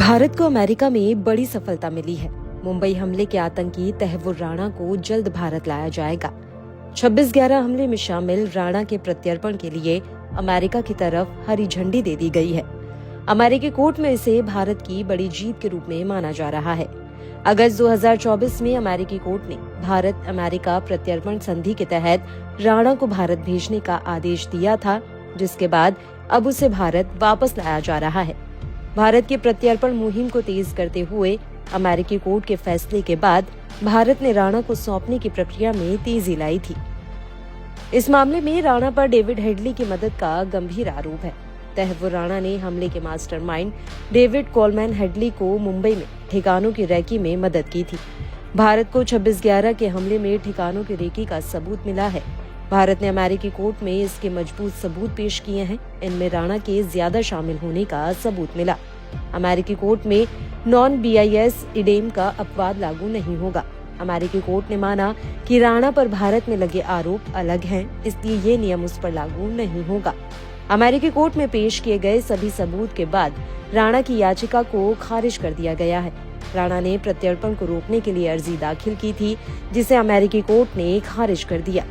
भारत को अमेरिका में बड़ी सफलता मिली है। मुंबई हमले के आतंकी तहव्वुर राणा को जल्द भारत लाया जाएगा। 26/11 हमले में शामिल राणा के प्रत्यर्पण के लिए अमेरिका की तरफ हरी झंडी दे दी गई है। अमेरिकी कोर्ट में इसे भारत की बड़ी जीत के रूप में माना जा रहा है। अगस्त 2024 में अमेरिकी कोर्ट ने भारत अमेरिका प्रत्यर्पण संधि के तहत राणा को भारत भेजने का आदेश दिया था, जिसके बाद अब उसे भारत वापस लाया जा रहा है। भारत की प्रत्यर्पण मुहिम को तेज करते हुए अमेरिकी कोर्ट के फैसले के बाद भारत ने राणा को सौंपने की प्रक्रिया में तेजी लाई थी। इस मामले में राणा पर डेविड हेडली की मदद का गंभीर आरोप है। तहव्वुर राणा ने हमले के मास्टरमाइंड डेविड कोलमैन हेडली को मुंबई में ठिकानों की रेकी में मदद की थी। भारत को 26/11 के हमले में ठिकानों की रेकी का सबूत मिला है। भारत ने अमेरिकी कोर्ट में इसके मजबूत सबूत पेश किए हैं। इनमें राणा के ज्यादा शामिल होने का सबूत मिला। अमेरिकी कोर्ट में नॉन BIS इडेम का अपवाद लागू नहीं होगा। अमेरिकी कोर्ट ने माना कि राणा पर भारत में लगे आरोप अलग हैं, इसलिए ये नियम उस पर लागू नहीं होगा। अमेरिकी कोर्ट में पेश किए गए सभी सबूत के बाद राणा की याचिका को खारिज कर दिया गया है। राणा ने प्रत्यर्पण को रोकने के लिए अर्जी दाखिल की थी, जिसे अमेरिकी कोर्ट ने खारिज कर दिया।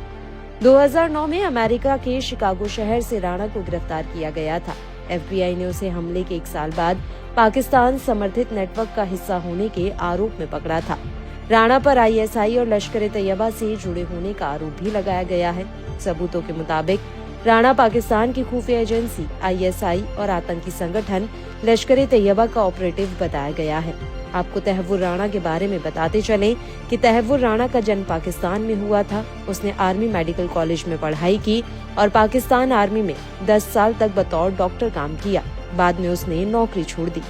2009 में अमेरिका के शिकागो शहर से राणा को गिरफ्तार किया गया था। FBI ने उसे हमले के 1 साल बाद पाकिस्तान समर्थित नेटवर्क का हिस्सा होने के आरोप में पकड़ा था। राणा पर ISI और लश्कर-ए-तैयबा से जुड़े होने का आरोप भी लगाया गया है। सबूतों के मुताबिक राणा पाकिस्तान की खुफिया एजेंसी ISI और आतंकी संगठन लश्कर-ए-तैयबा का ऑपरेटिव बताया गया है। आपको तहव्वुर राणा के बारे में बताते चलें कि तहव्वुर राणा का जन्म पाकिस्तान में हुआ था। उसने आर्मी मेडिकल कॉलेज में पढ़ाई की और पाकिस्तान आर्मी में 10 साल तक बतौर डॉक्टर काम किया। बाद में उसने नौकरी छोड़ दी।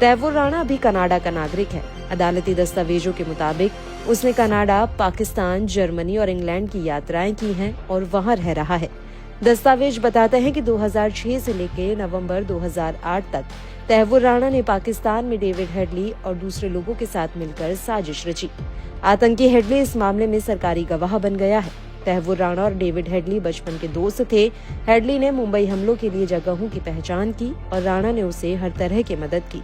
तहव्वुर राणा अभी कनाडा का नागरिक है। अदालती दस्तावेजों के मुताबिक उसने कनाडा, पाकिस्तान, जर्मनी और इंग्लैंड की यात्राएं की हैं और वहां रह रहा है। दस्तावेज बताते हैं कि 2006 से लेकर नवंबर 2008 तक तहव्वुर राणा ने पाकिस्तान में डेविड हेडली और दूसरे लोगों के साथ मिलकर साजिश रची। आतंकी हेडली इस मामले में सरकारी गवाह बन गया है। तहव्वुर राणा और डेविड हेडली बचपन के दोस्त थे। हेडली ने मुंबई हमलों के लिए जगहों की पहचान की और राणा ने उसे हर तरह की मदद की।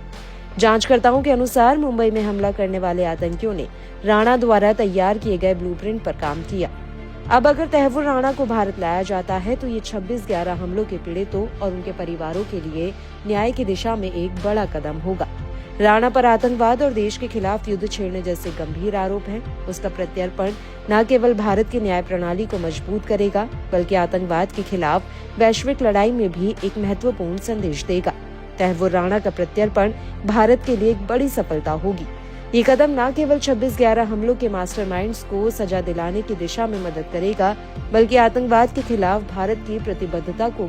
जांचकर्ताओं के अनुसार मुंबई में हमला करने वाले आतंकियों ने राणा द्वारा तैयार किए गए ब्लूप्रिंट पर काम किया। अब अगर तहव्वुर राणा को भारत लाया जाता है तो ये 26/11 हमलों के पीड़ितों और उनके परिवारों के लिए न्याय की दिशा में एक बड़ा कदम होगा। राणा पर आतंकवाद और देश के खिलाफ युद्ध छेड़ने जैसे गंभीर आरोप हैं। उसका प्रत्यर्पण न केवल भारत की न्याय प्रणाली को मजबूत करेगा, बल्कि आतंकवाद के खिलाफ वैश्विक लड़ाई में भी एक महत्वपूर्ण संदेश देगा। तहव्वुर राणा का प्रत्यर्पण भारत के लिए एक बड़ी सफलता होगी। ये कदम न केवल 26/11 हमलों के मास्टरमाइंड्स को सजा दिलाने की दिशा में मदद करेगा, बल्कि आतंकवाद के खिलाफ भारत की प्रतिबद्धता को